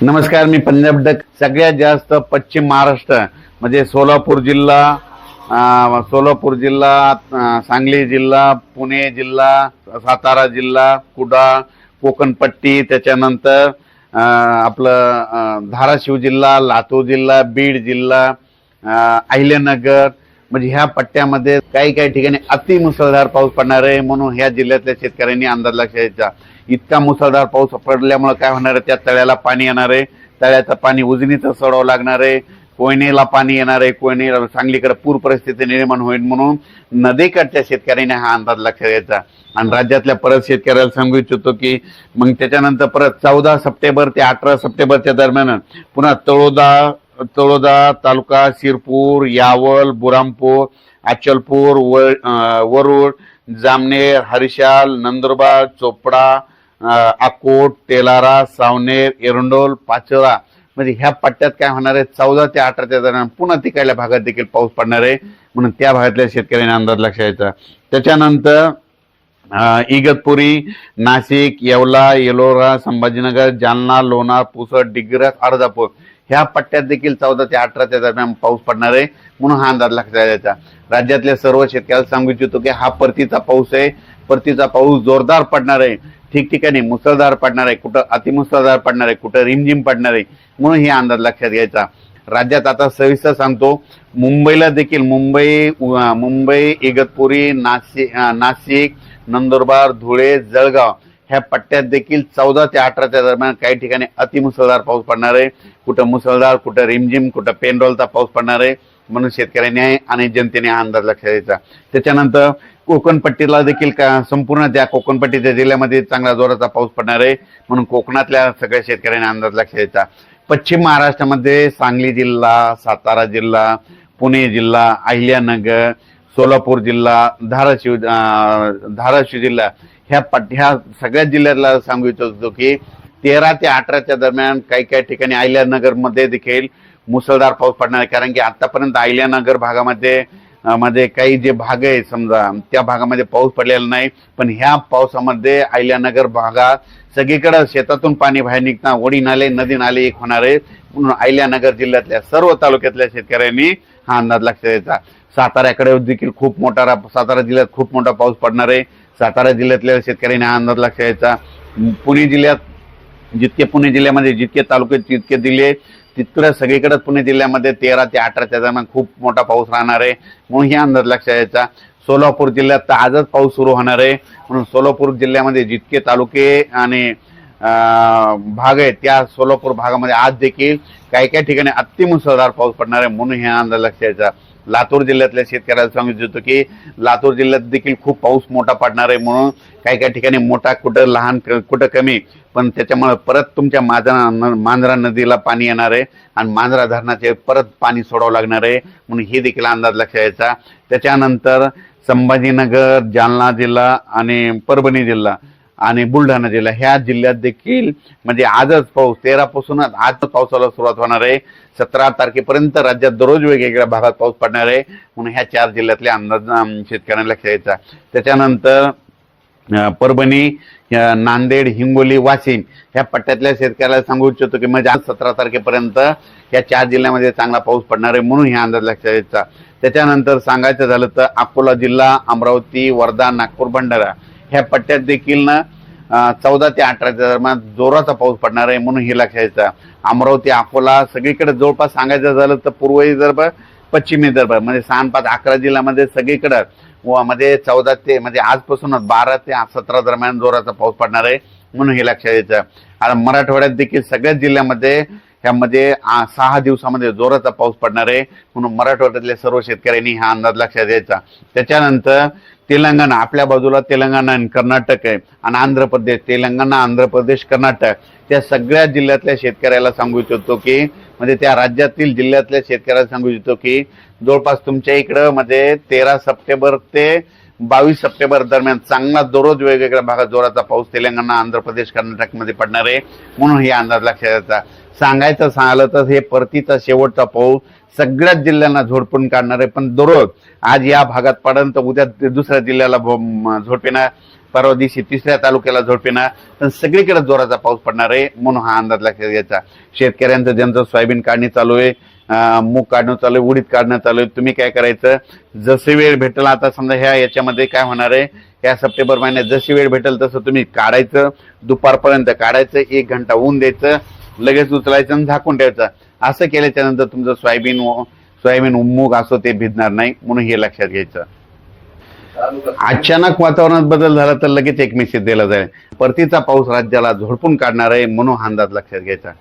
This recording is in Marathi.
नमस्कार, मी पंजाब डक. सगळ्यात जास्त पश्चिम महाराष्ट्र म्हणजे सोलापूर जिल्हा, सांगली जिल्हा, पुणे जिल्हा, सातारा जिल्हा, कुडाळ, कोकणपट्टी, त्याच्यानंतर आपलं धाराशिव जिल्हा, लातूर जिल्हा, बीड जिल्हा, अहिल्यानगर, म्हणजे ह्या पट्ट्यामध्ये काही काही ठिकाणी अति मुसळधार पाऊस पडणार आहे. म्हणून ह्या जिल्ह्यातल्या शेतकऱ्यांनी अंदाज लक्षात घ्यायचा. इतका मुसळधार पाऊस पडल्यामुळे काय होणार आहे, त्या तळ्याला पाणी येणार आहे. तळ्याचं पाणी उजनीचं सोडावं लागणार आहे. कोयनेला पाणी येणार आहे. कोयने सांगलीकडे पूर परिस्थिती निर्माण होईल. म्हणून नदीकडच्या शेतकऱ्यांनी हा अंदाज लक्षात घ्यायचा. आणि राज्यातल्या परत शेतकऱ्याला सांगू इच्छितो की मग त्याच्यानंतर परत 14 सप्टेंबर ते 18 सप्टेंबरच्या दरम्यान पुन्हा तळोदा तालुका, शिरपूर, यावल, बुरामपूर, अचलपूर, वरुड, जामनेर, हरिशाल, नंदुरबार, चोपडा, अकोट, तेलारा, सावनेर, एरंडोल, पाचोरा, म्हणजे ह्या पट्ट्यात काय होणार आहे, 14 ते 18च्या दरम्यान पुन्हा तिकडल्या भागात देखील पाऊस पडणार आहे. म्हणून त्या भागातल्या शेतकऱ्यांनी अंदाज लक्षात घ्यायचा. त्याच्यानंतर इगतपुरी, नाशिक, येवला, येलोरा, संभाजीनगर, जालना, लोणार, पुसद, डिग्रस, अर्धापूर ह्या पट्ट्यात देखील 14 ते 18च्या दरम्यान पाऊस पडणार आहे. म्हणून हा अंदाज लक्षात घ्यायचा. राज्यातल्या सर्व शेतकऱ्याला सांगू इच्छितो की हा परतीचा पाऊस आहे. परतीचा पाऊस जोरदार पडणार आहे. ठिकठिकाणी मुसळधार पडणार आहे, कुठं अतिमुसळधार पडणार आहे, कुठं रिमझिम पडणार आहे. म्हणून हे अंदाज लक्षात घ्यायचा. राज्यात आता सविस्तर सांगतो, मुंबईला देखील मुंबई, इगतपुरी, नाशिक, नंदुरबार, धुळे, जळगाव ह्या पट्ट्यात देखील 14 ते 18च्या दरम्यान काही ठिकाणी अतिमुसळधार पाऊस पडणार आहे. कुठं मुसळधार, कुठं रिमझिम, कुठं पेनरोलचा पाऊस पडणार आहे. म्हणून शेतकऱ्यांनी आणि जनतेने हा अंदाज लक्षात द्यायचा. त्याच्यानंतर कोकणपट्टीला देखील संपूर्ण त्या कोकणपट्टीच्या जिल्ह्यामध्ये चांगला जोराचा पाऊस पडणार आहे. म्हणून कोकणातल्या सगळ्या शेतकऱ्यांनी अंदाज लक्षात द्यायचा. पश्चिम महाराष्ट्रामध्ये सांगली जिल्हा, सातारा जिल्हा, पुणे जिल्हा, अहिल्यानगर, सोलापूर जिल्हा, धाराशिव जिल्हा ह्या सगळ्या जिल्ह्यातला सांगू इच्छितो की 13 ते 18च्या दरम्यान काही काही ठिकाणी अहिल्यानगर मध्ये देखील मुसळधार पाऊस पडणार आहे. कारण की आतापर्यंत अहिल्यानगर भागामध्ये काही जे भाग आहे समजा त्या भागामध्ये पाऊस पडलेला नाही. पण ह्या पावसामध्ये अहिल्यानगर भागात सगळीकडे शेतातून पाणी बाहेर निघता ओढी नाले, नदी नाले एक होणार आहे. म्हणून अहिल्यानगर जिल्ह्यातल्या सर्व तालुक्यातल्या शेतकऱ्यांनी हा अंदाज लक्षात द्यायचा. सातारा जिल्ह्यात खूप मोठा पाऊस पडणार आहे. सातारा जिल्ह्यातल्या शेतकऱ्यांनी हा अंदाज लक्षात द्यायचा. पुणे जिल्ह्यामध्ये जितके तालुके जितके जिल्हे तितकं सगळीकडे पुणे जिल्ह्यामध्ये 13 ते 18च्या दरम्यान खूप मोठा पाऊस राहणार आहे. म्हणून हे अंदाज लक्षात द्यायचा. सोलापूर जिल्ह्यात तर आजच पाऊस सुरू होणार आहे. म्हणून सोलापूर जिल्ह्यामध्ये जितके तालुके आणि भाग आहेत त्या सोलापूर भागामध्ये आज देखील काही काही ठिकाणी अतिमुसळधार पाऊस पडणार आहे. म्हणून हे अंदाज लक्षात द्यायचा. लातूर जिल्ह्यातल्या शेतकऱ्याला सांगू इच्छितो की लातूर जिल्ह्यात देखील खूप पाऊस मोठा पडणार आहे. म्हणून काही काही ठिकाणी मोठा, कुठं लहान, कुठं कमी, पण त्याच्यामुळे परत तुमच्या मांजरा नदीला पाणी येणार आहे आणि मांजरा धरणाचे परत पाणी सोडावं लागणार आहे. म्हणून हे देखील अंदाज लक्षात यायचा. त्याच्यानंतर संभाजीनगर, जालना जिल्हा आणि परभणी जिल्हा आणि बुलढाणा जिल्हा ह्या जिल्ह्यात देखील म्हणजे आजच पाऊस 13 पासूनच आज पावसाला सुरुवात होणार आहे. 17 तारखेपर्यंत राज्यात दररोज वेगवेगळ्या भागात पाऊस पडणार आहे. म्हणून ह्या 4 जिल्ह्यातले अंदाज शेतकऱ्यांना लक्षात यायचा. त्याच्यानंतर परभणी, नांदेड, हिंगोली, वाशिम ह्या पट्ट्यातल्या शेतकऱ्याला सांगू इच्छितो की म्हणजे आज 17 तारखेपर्यंत या 4 जिल्ह्यामध्ये चांगला पाऊस पडणार आहे. म्हणून हे अंदाज लक्षात यायचा. त्याच्यानंतर सांगायचं झालं तर अकोला जिल्हा, अमरावती, वर्धा, नागपूर, भंडारा ह्या पट्ट्यात देखील 14 ते 18च्या दरम्यान जोराचा पाऊस पडणार आहे. म्हणून हे लक्षात यायचं. अमरावती, अकोला सगळीकडे जवळपास सांगायचं झालं तर पूर्व विदर्भ, पश्चिम विदर्भ म्हणजे 6, 5, 11 जिल्ह्यामध्ये सगळीकडे मध्ये 14 ते म्हणजे आजपासूनच 12 ते 17 दरम्यान जोराचा पाऊस पडणार आहे. म्हणून हे लक्षात यायचं. आता मराठवाड्यात देखील सगळ्याच जिल्ह्यामध्ये ह्यामध्ये 6 दिवसामध्ये जोराचा पाऊस पडणार आहे. म्हणून मराठवाड्यातल्या सर्व शेतकऱ्यांनी हा अंदाज लक्षात द्यायचा. त्याच्यानंतर तेलंगणा, आपल्या बाजूला तेलंगणा आणि कर्नाटक आहे आणि आंध्र प्रदेश, तेलंगणा, आंध्र प्रदेश, कर्नाटक त्या सगळ्या जिल्ह्यातल्या शेतकऱ्याला सांगू इच्छितो की म्हणजे त्या राज्यातील जिल्ह्यातल्या शेतकऱ्याला सांगू इच्छितो की जवळपास तुमच्या इकडं म्हणजे 13 सप्टेंबर ते 22 सप्टेंबर दरम्यान चांगला दररोज वेगवेगळ्या भागात जोराचा पाऊस तेलंगणा, आंध्र प्रदेश, कर्नाटकमध्ये पडणार आहे. म्हणून हे अंदाज लक्षात यायचा. सांगायचं झालं तर हे परतीचा शेवटचा पाऊस सगळ्याच जिल्ह्यांना झोडपून काढणार आहे. पण दररोज आज या भागात पडन तर उद्या दुसऱ्या जिल्ह्याला झोडपिणार परवा दिवशी तिसऱ्या तालुक्याला झोडपिणार, तर सगळीकडे जोराचा पाऊस पडणार आहे म्हणून हा अंदाज लक्षात घ्यायचा. शेतकऱ्यांचं ज्यांचं सोयाबीन काढणी चालू आहे, मूग काढणं चालू आहे, उडीद काढणं चालू आहे, तुम्ही काय करायचं, जसे वेळ भेटेल, आता समजा याच्यामध्ये काय होणार आहे, या सप्टेंबर महिन्यात जशी वेळ भेटेल तसं तुम्ही काढायचं, दुपारपर्यंत काढायचं, 1 घंटा ऊन द्यायचं, लगेच उचलायचं आणि झाकून ठेवायचं. असं केल्याच्या नंतर तुमचं सोयाबीन मूग असो ते भिजणार नाही म्हणून हे लक्षात घ्यायचं. अचानक वातावरणात बदल झाला तर लगेच एक मेसेज दिला जाईल, परतीचा पाऊस राज्याला झोडपून काढणार आहे म्हणून हा अंदाज लक्षात घ्यायचा.